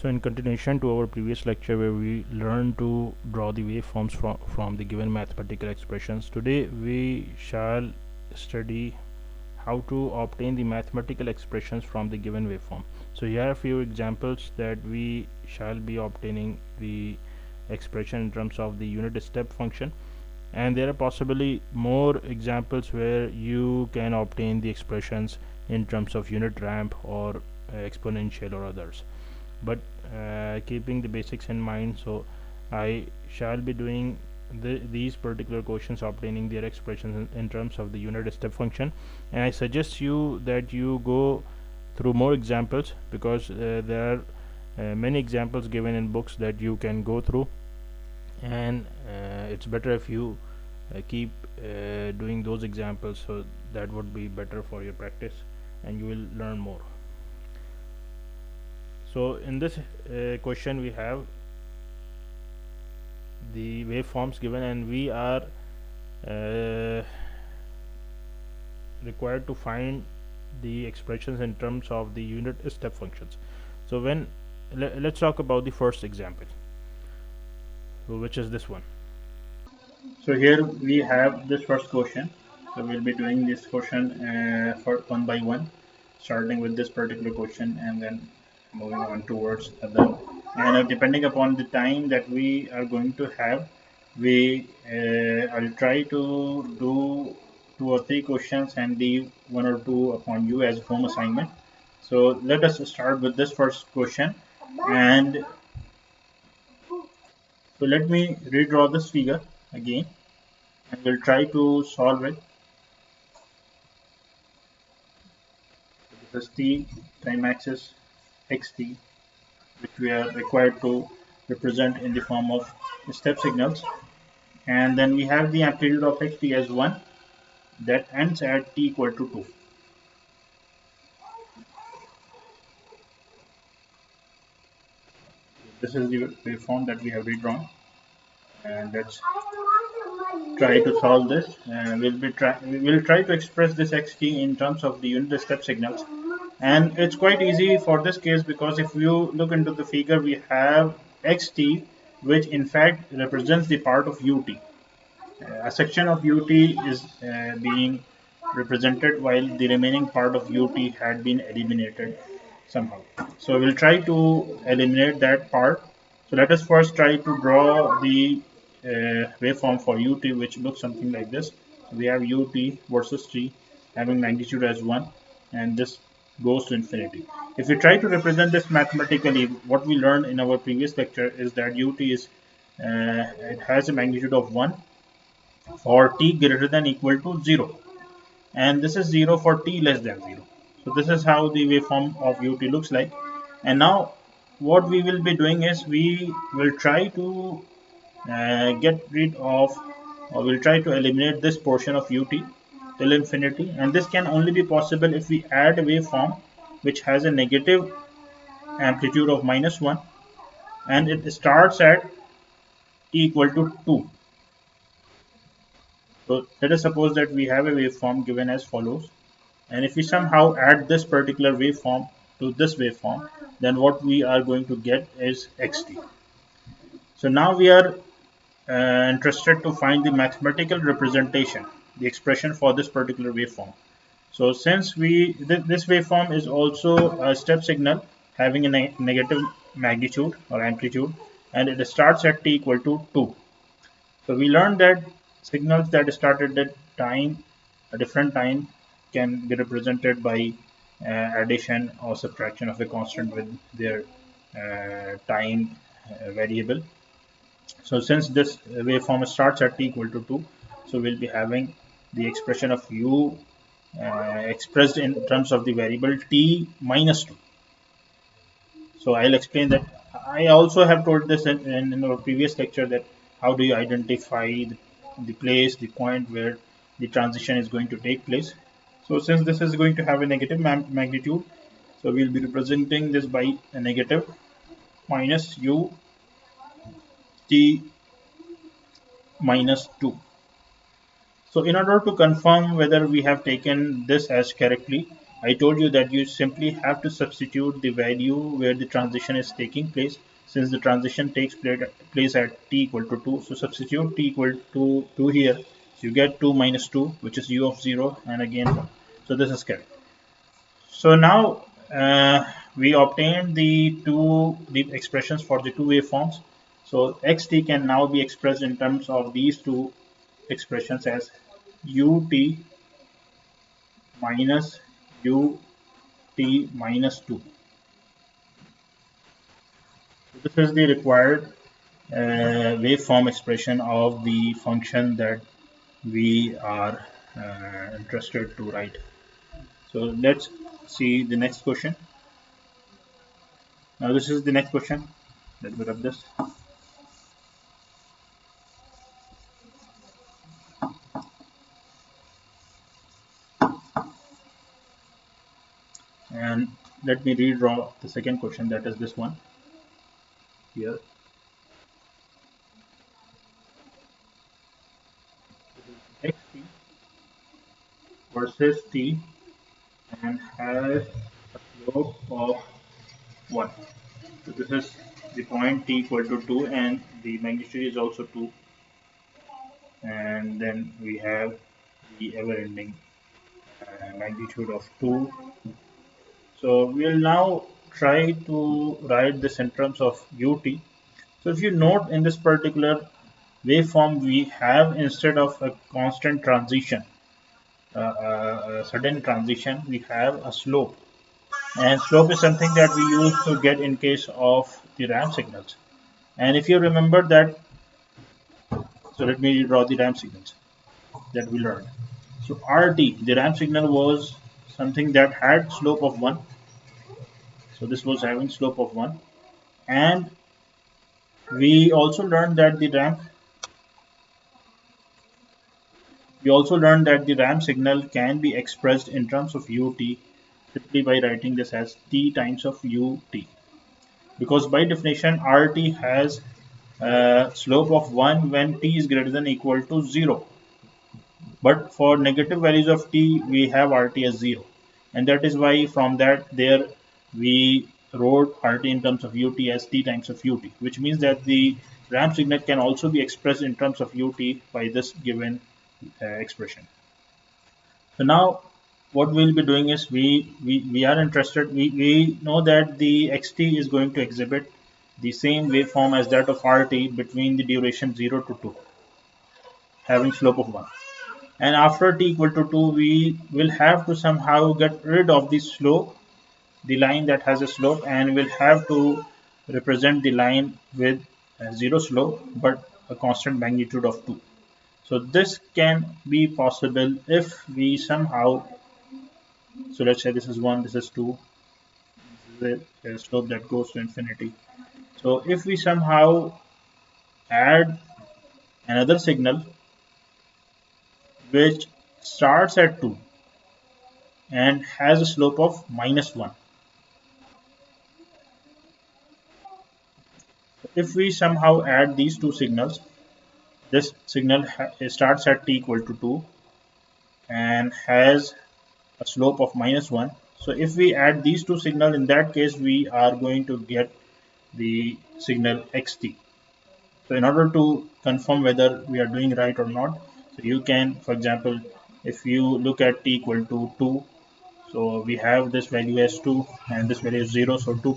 So in continuation to our previous lecture where we learned to draw the waveforms from the given mathematical expressions, today we shall study how to obtain the mathematical expressions from the given waveform. So here are a few examples that we shall be obtaining the expression in terms of the unit step function, and there are possibly more examples where you can obtain the expressions in terms of unit ramp or exponential or others. But keeping the basics in mind, so I shall be doing these particular questions obtaining their expressions in terms of the unit step function, and I suggest you that you go through more examples because there are many examples given in books that you can go through, and it's better if you keep doing those examples, so that would be better for your practice and you will learn more. So in this question we have the waveforms given, and we are required to find the expressions in terms of the unit step functions. So when let's talk about the first example, which is this one. So here we have this first question. So we'll be doing this question for one by one, starting with this particular question and then moving on towards other. And depending upon the time that we are going to have, I'll try to do 2 or 3 questions and leave 1 or 2 upon you as a home assignment. So let us start with this first question, and so let me redraw this figure again and we'll try to solve it. This is t time axis xt, which we are required to represent in the form of step signals, and then we have the amplitude of xt as 1 that ends at t equal to 2. This is the waveform that we have redrawn, and let's try to solve this. We'll try to express this xt in terms of the unit step signals, and it's quite easy for this case because if you look into the figure, we have xt, which in fact represents the part of ut. A section of ut is being represented while the remaining part of ut had been eliminated somehow. So we'll try to eliminate that part. So let us first try to draw the waveform for ut, which looks something like this. So we have ut versus t having magnitude as 1, and this goes to infinity. If we try to represent this mathematically, what we learned in our previous lecture is that ut is it has a magnitude of 1 for t greater than equal to 0, and this is 0 for t less than 0. So this is how the waveform of ut looks like. And now what we will be doing is we will try to get rid of, or we'll try to eliminate this portion of ut till infinity, and this can only be possible if we add a waveform which has a negative amplitude of -1 and it starts at t equal to 2. So let us suppose that we have a waveform given as follows, and if we somehow add this particular waveform to this waveform, then what we are going to get is xt. So now we are interested to find the mathematical representation, the expression for this particular waveform. So since this waveform is also a step signal having a negative magnitude or amplitude, and it starts at t equal to 2. So we learned that signals that started at a different time, can be represented by addition or subtraction of a constant with their time variable. So since this waveform starts at t equal to 2, so we'll be having the expression of u expressed in terms of the variable t minus 2. So I'll explain that. I also have told this in our previous lecture, that how do you identify the place, the point where the transition is going to take place. So since this is going to have a negative magnitude, so we'll be representing this by a negative minus u t minus 2. So in order to confirm whether we have taken this as correctly, I told you that you simply have to substitute the value where the transition is taking place. Since the transition takes place at t equal to 2, so substitute t equal to 2 here. So you get 2 minus 2, which is u of 0, and again 1. So this is correct. So now we obtained the expressions for the two waveforms. So xt can now be expressed in terms of these two expressions as ut minus ut minus 2. So this is the required waveform expression of the function that we are interested to write. So let's see the next question. Now this is the next question. Let me rub this. And let me redraw the second question, that is this one here. Xt versus t and has a slope of 1. So this is the point t equal to 2 and the magnitude is also 2, and then we have the ever ending magnitude of 2. So we'll now try to write this in terms of ut. So if you note, in this particular waveform we have, instead of a constant transition, a sudden transition, we have a slope, and slope is something that we use to get in case of the ramp signals. And if you remember that, so let me draw the ramp signals that we learned. So RT, the ramp signal, was something that had slope of 1. So this was having slope of 1, and we also learned that the ramp signal can be expressed in terms of ut simply by writing this as t times of ut, because by definition rt has a slope of 1 when t is greater than or equal to 0, but for negative values of t we have rt as 0, and that is why from that there we wrote rt in terms of ut as t times of ut, which means that the ramp signal can also be expressed in terms of ut by this given expression. So now what we'll be doing is we are interested, we know that the xt is going to exhibit the same waveform as that of rt between the duration 0 to 2, having slope of 1. And after t equal to 2 we will have to somehow get rid of the slope, the line that has a slope, and we'll have to represent the line with 0 slope but a constant magnitude of 2. So this can be possible if we somehow, so let's say this is 1, this is 2, this is a slope that goes to infinity. So if we somehow add another signal which starts at 2 and has a slope of -1, if we somehow add these two signals, this signal starts at t equal to 2 and has a slope of -1. So if we add these two signals, in that case we are going to get the signal xt. So in order to confirm whether we are doing right or not, so you can, for example, if you look at t equal to 2, so we have this value as 2 and this value is 0. So 2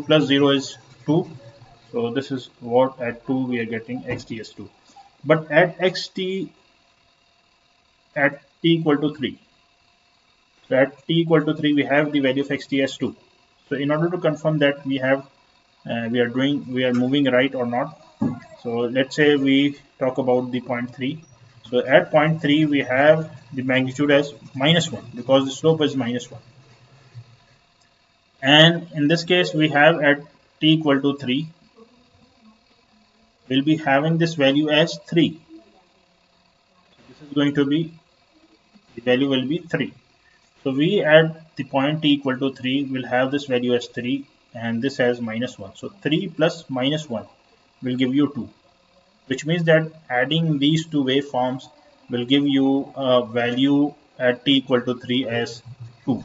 plus 0 is 2. So this is what at 2 we are getting xt as 2. But at xt at t equal to 3. So at t equal to 3 we have the value of xt as 2. So in order to confirm that we are moving right or not, so let's say we talk about the point 3. So at point 3 we have the magnitude as -1 because the slope is -1, and in this case we have at t equal to 3 we'll be having this value as 3. This is going to be, the value will be 3. So we at the point t equal to 3 will have this value as 3 and this as -1. So 3 plus -1 will give you 2, which means that adding these two waveforms will give you a value at t equal to 3 as 2.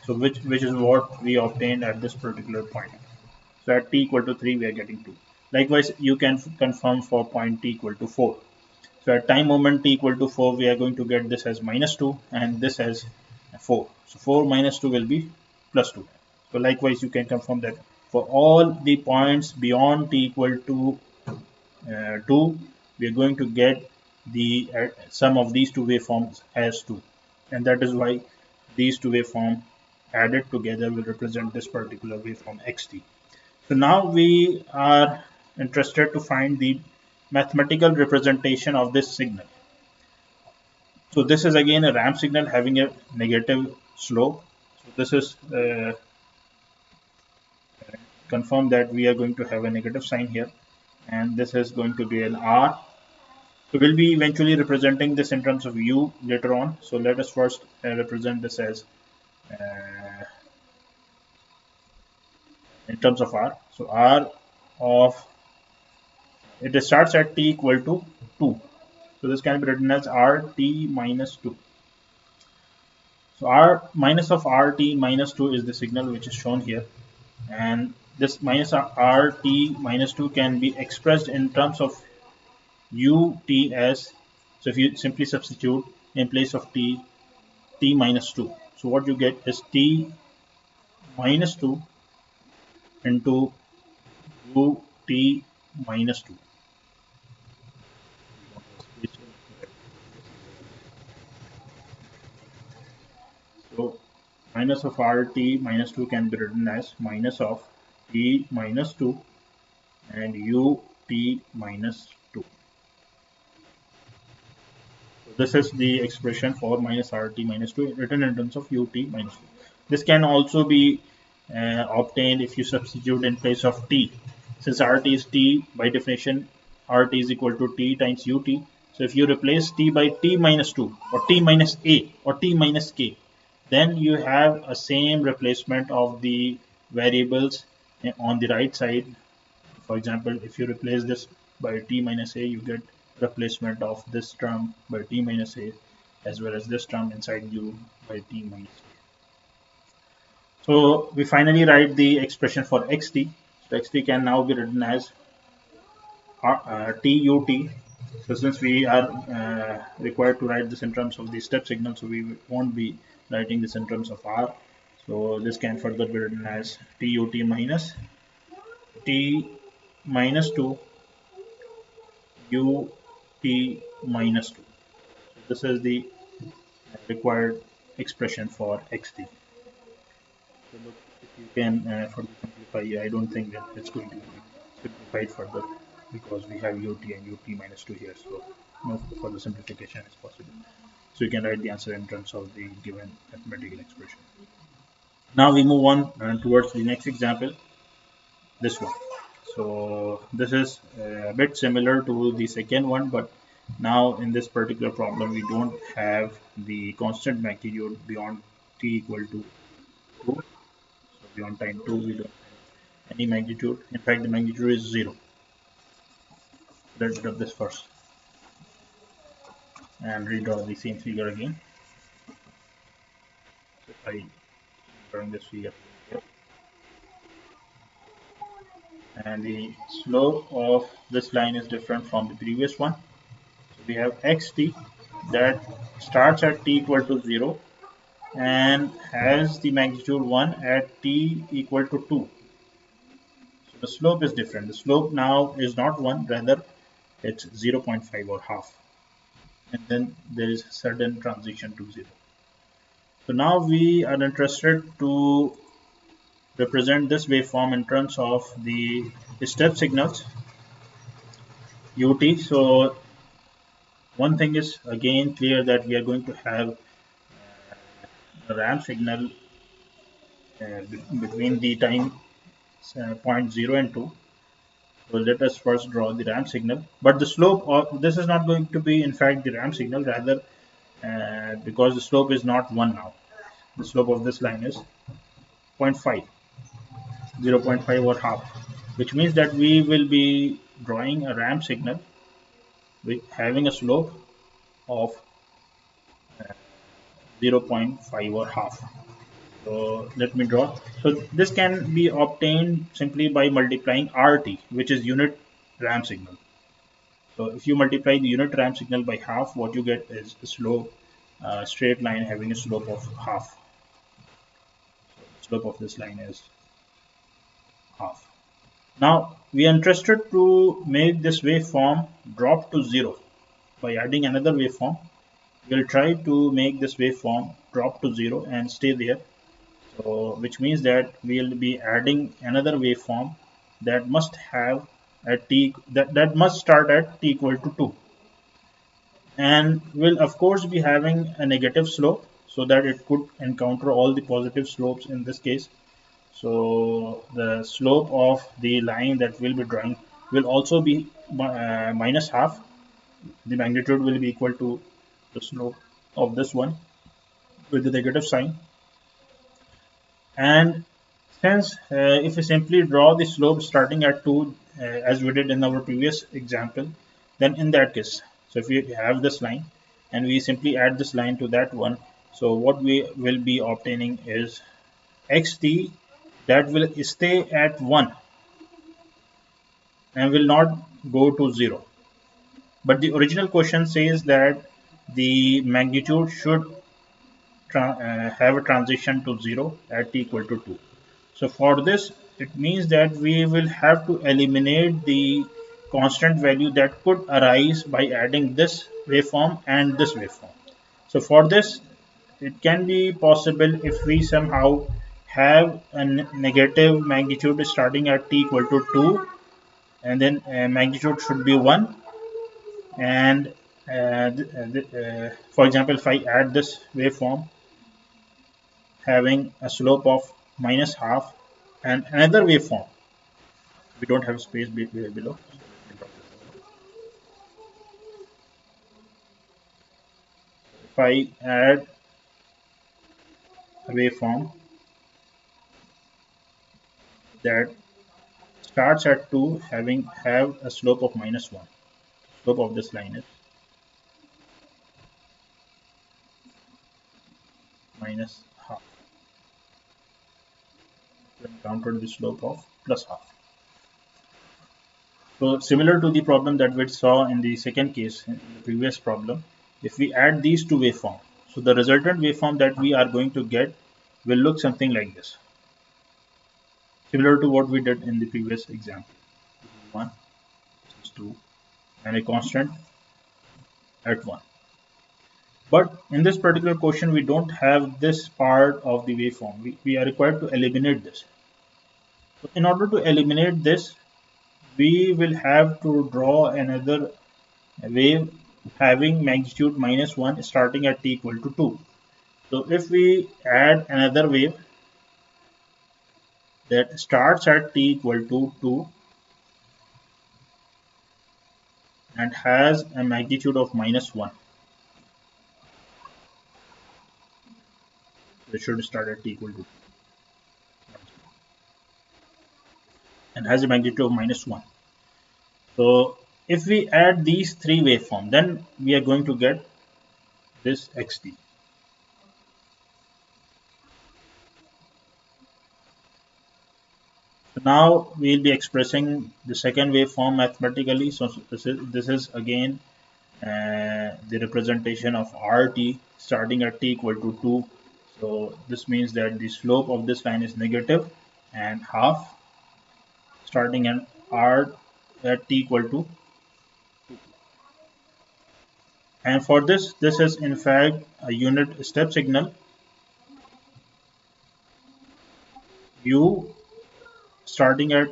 So which is what we obtained at this particular point. So at t equal to 3 we are getting 2. Likewise you can confirm for point t equal to 4. So at time moment t equal to 4 we are going to get this as minus 2 and this as 4. So 4 minus 2 will be plus 2. So likewise you can confirm that for all the points beyond t equal to 2 we are going to get the sum of these two waveforms as 2, and that is why these two waveforms added together will represent this particular waveform xt. So now we are interested to find the mathematical representation of this signal. So this is again a ramp signal having a negative slope. So this is confirmed that we are going to have a negative sign here, and this is going to be an r. So we'll be eventually representing this in terms of u later on. So let us first represent this as uh, in terms of r. So r of it starts at t equal to 2. So this can be written as rt minus 2. So r minus of rt minus 2 is the signal which is shown here, and this minus rt minus 2 can be expressed in terms of ut as, so if you simply substitute in place of t, t minus 2. So what you get is t minus 2 into ut minus 2. So minus of rt minus 2 can be written as minus of t minus 2 and ut minus 2. So this is the expression for minus rt minus 2 written in terms of ut minus 2. This can also be obtained if you substitute in place of t. Since rt is t, by definition rt is equal to t times ut. So if you replace t by t minus 2 or t minus a or t minus k, then you have a same replacement of the variables on the right side. For example, if you replace this by t minus a, you get replacement of this term by t minus a as well as this term inside u by t minus a. So we finally write the expression for xt. So xt can now be written as tut. So since we are required to write this in terms of the step signal, so we won't be writing this in terms of r. So this can further be written as tut minus t minus 2 ut minus 2. So this is the required expression for xt. So look, if you can further simplify, I don't think that it's going to be simplified further because we have ut and ut minus 2 here. So no further simplification is possible. So you can write the answer in terms of the given mathematical expression. Now we move on towards the next example, this one. So this is a bit similar to the second one, but now in this particular problem we don't have the constant magnitude beyond t equal to 2. So beyond time 2 we don't have any magnitude. In fact the magnitude is 0. Let's drop this first and redraw the same figure again. So if I drawing this figure here, and the slope of this line is different from the previous one. So we have xt that starts at t equal to 0 and has the magnitude 1 at t equal to 2. So the slope is different. The slope now is not 1, rather it's 0.5 or half. And then there is a sudden transition to 0. So now we are interested to represent this waveform in terms of the step signals ut. So one thing is again clear that we are going to have a ramp signal between the time point 0 and 2. So let us first draw the ramp signal, but the slope of this is not going to be in fact the ramp signal, rather because the slope is not 1 now. The slope of this line is 0.5, 0.5 or half, which means that we will be drawing a ramp signal with having a slope of 0.5 or half. So let me draw. So this can be obtained simply by multiplying RT, which is unit ramp signal. So if you multiply the unit ramp signal by half, what you get is a slope, straight line having a slope of half. So the slope of this line is half. Now we are interested to make this waveform drop to zero by adding another waveform. We'll try to make this waveform drop to zero and stay there. So which means that we'll be adding another waveform that must have a t that must start at t equal to 2, and will of course be having a negative slope so that it could encounter all the positive slopes in this case. So the slope of the line that we'll be drawing will also be minus half. The magnitude will be equal to the slope of this one with the negative sign. And since if we simply draw the slope starting at 2 as we did in our previous example, then in that case, so if we have this line and we simply add this line to that one, so what we will be obtaining is xt that will stay at 1 and will not go to 0. But the original question says that the magnitude should have a transition to 0 at t equal to 2. So for this, it means that we will have to eliminate the constant value that could arise by adding this waveform and this waveform. So for this, it can be possible if we somehow have a negative magnitude starting at t equal to 2, and then magnitude should be 1, and for example, if I add this waveform having a slope of minus half and another waveform, we don't have space below. If I add a waveform that starts at 2 have a slope of minus 1, slope of this line is minus half, we encountered the slope of plus half. So similar to the problem that we saw in the second case in the previous problem, if we add these two waveforms, so the resultant waveform that we are going to get will look something like this, similar to what we did in the previous example. This is 1, this is 2, and a constant at 1. But in this particular question, we don't have this part of the waveform. We are required to eliminate this. So in order to eliminate this, we will have to draw another wave having magnitude minus 1 starting at t equal to 2. So if we add another wave that starts at t equal to 2 and has a magnitude of minus 1, it should start at t equal to 2 and has a magnitude of minus 1. So if we add these three waveforms, then we are going to get this xt. So now we'll be expressing the second waveform mathematically. So this is again the representation of RT starting at t equal to 2. So this means that the slope of this line is negative and half starting at R at t equal to 2. And for this is in fact a unit step signal u starting at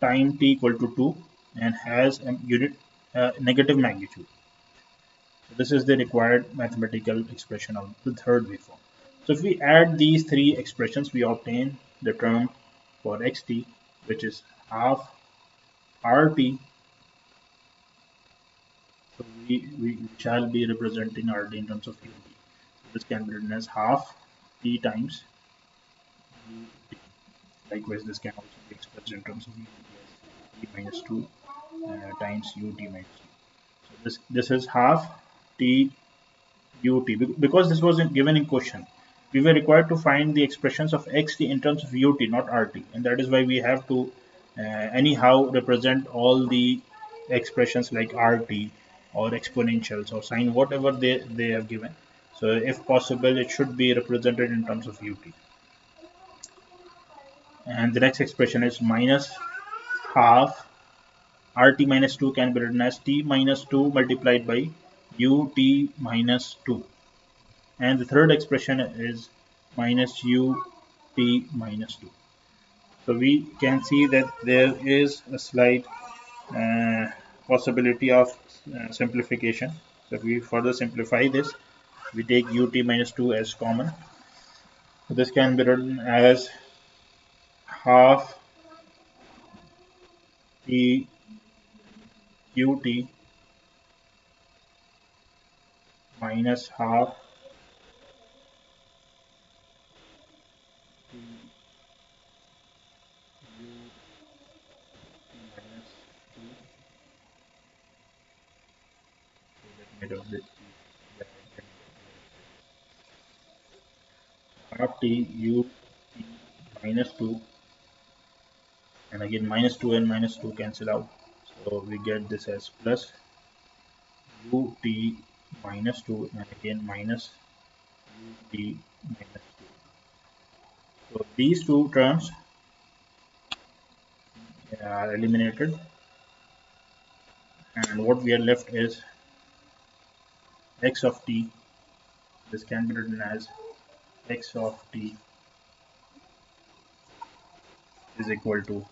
time t equal to 2 and has a unit negative magnitude. So this is the required mathematical expression of the third waveform. So if we add these three expressions, we obtain the term for xt, which is half RT. So we shall be representing RT in terms of UT. So this can be written as half T times UT. Likewise, this can also be expressed in terms of UT as T minus 2 times UT minus 2. So this is half T ut, because this was given in question. We were required to find the expressions of xt in terms of ut, not rt, and that is why we have to anyhow represent all the expressions like rt or exponentials or sine, whatever they have given. So if possible, it should be represented in terms of ut. And the next expression is minus half rt minus 2 can be written as t minus 2 multiplied by ut minus 2. And the third expression is minus ut minus 2. So we can see that there is a slight uh, possibility of simplification. So if we further simplify this, we take ut minus 2 as common. So this can be written as half t ut minus half t minus 2. So let me do this. Half t ut minus 2, and again minus 2 and minus 2 cancel out, so we get this as plus ut minus 2 and again minus ut minus 2. So these two terms are eliminated, and what we are left is x of t. This can be written as x of t is equal to,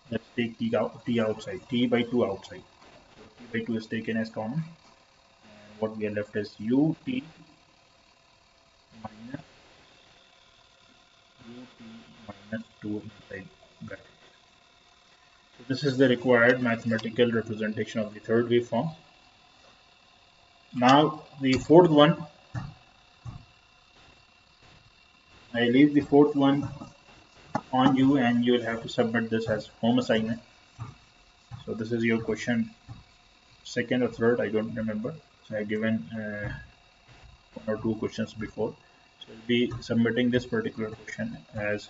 let's take t outside, t by 2 outside. So t by 2 is taken as common, and what we are left is ut minus ut minus 2 inside bracket. So this is the required mathematical representation of the third waveform. Now the fourth one, I leave the fourth one on you, and you will have to submit this as home assignment. So this is your question, second or third, I don't remember. So I have given one or two questions before. So I'll be submitting this particular question as